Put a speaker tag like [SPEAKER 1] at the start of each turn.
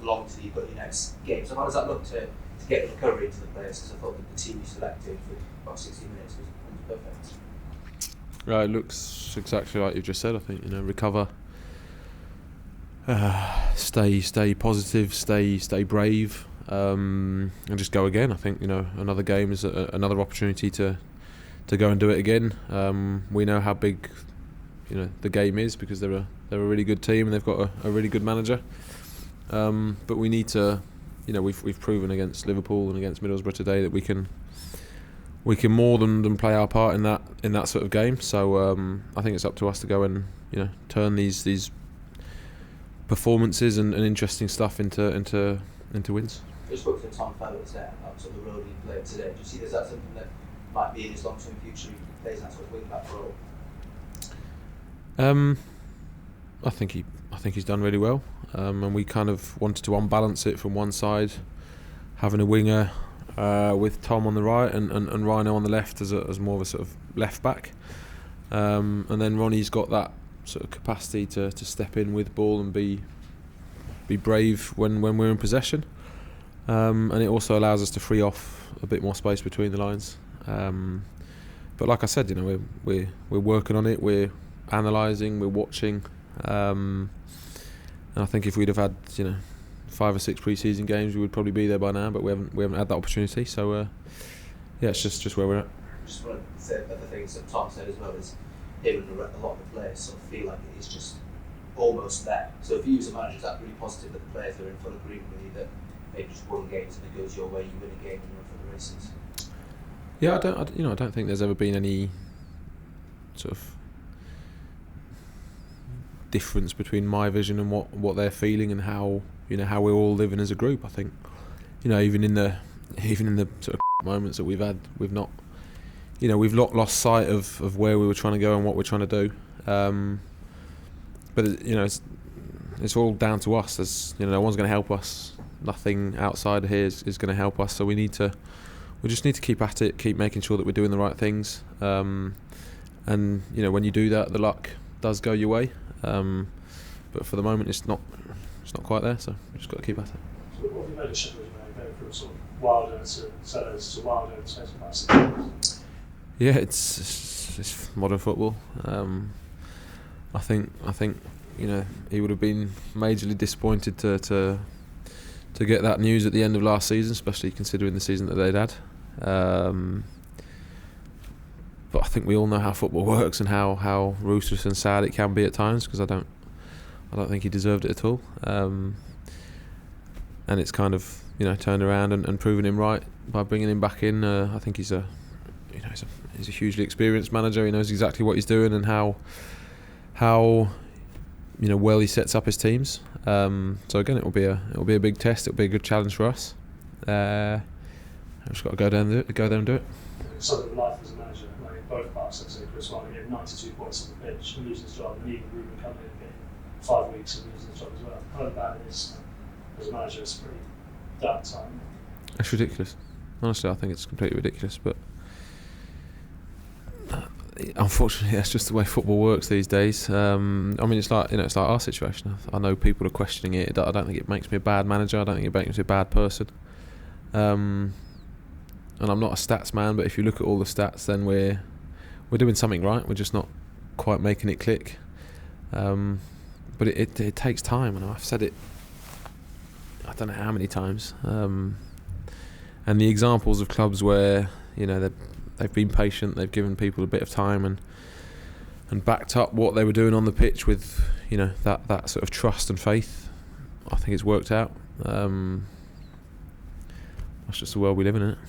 [SPEAKER 1] long till you've got your next game. So how does that look to get the recovery into the players? Because I thought that the team you selected for about 60 minutes was perfect.
[SPEAKER 2] Right, it looks exactly like you've just said. I think, recover, stay positive, stay brave, and just go again. I think another game is another opportunity to go and do it again. We know how big the game is because they're a really good team and they've got a really good manager. But we need to, we've proven against Liverpool and against Middlesbrough today that we can more than play our part in that sort of game. So I think it's up to us to go and turn these performances and interesting stuff into wins.
[SPEAKER 1] I spoke to Tom Fellows there about sort of the role he played today. Do you see that something that might be in his long-term future? He plays that sort of wing-back role.
[SPEAKER 2] I think he's done really well, and we kind of wanted to unbalance it from one side, having a winger with Tom on the right and Rhino on the left as more of a sort of left back, and then Ronnie's got that sort of capacity to step in with ball and be brave when we're in possession, and it also allows us to free off a bit more space between the lines. But like I said, we're working on it. We're analysing. We're watching. And I think if we'd have had 5 or 6 pre-season games, we would probably be there by now. But we haven't had that opportunity. So it's just where we're at.
[SPEAKER 1] Just one of the other things that Tom said as well is him and a lot of the players sort of feel like it is just almost there. So if you as a manager, is that really positive that the players are in full agreement with you that maybe just one game and it goes your way, you win a game and you're for the races?
[SPEAKER 2] Yeah, I don't think there's ever been any sort of difference between my vision and what they're feeling and how we're all living as a group. I think even in the sort of moments that we've had, we've not we've lost sight of where we were trying to go and what we're trying to do. But it's all down to us. There's no one's going to help us. Nothing outside of here is going to help us. So we just need to keep at it, keep making sure that we're doing the right things. And when you do that, the luck does go your way. But for the moment, it's not quite there. So we just got to keep at it.
[SPEAKER 3] So what have you made of Sheffield United going from sort of wilder to Sellers to wilder in space of about 6 years?
[SPEAKER 2] Yeah, it's modern football. I think he would have been majorly disappointed to get that news at the end of last season, especially considering the season that they'd had. But I think we all know how football works and how ruthless and sad it can be at times, because I don't think he deserved it at all. And it's kind of turned around and proven him right by bringing him back in. I think he's a hugely experienced manager. He knows exactly what he's doing and how well he sets up his teams. So again, it'll be a big test. It'll be a good challenge for us. I've just got to go there and do it.
[SPEAKER 3] Something of life as a manager, like in both parts. Like say Chris Wilder getting 92 points on the pitch and losing his job, and even Ruben coming in and getting 5 weeks and losing his job as well. How bad it is as a manager? It's a pretty dark time.
[SPEAKER 2] It's ridiculous. Honestly, I think it's completely ridiculous. But unfortunately, that's just the way football works these days. It's like it's like our situation. I know people are questioning it. I don't think it makes me a bad manager. I don't think it makes me a bad person. And I'm not a stats man, but if you look at all the stats, then we're doing something right. We're just not quite making it click. But it takes time, and I've said it I don't know how many times. And the examples of clubs where they've been patient, they've given people a bit of time and backed up what they were doing on the pitch with that sort of trust and faith. I think it's worked out. That's just the world we live in, isn't it?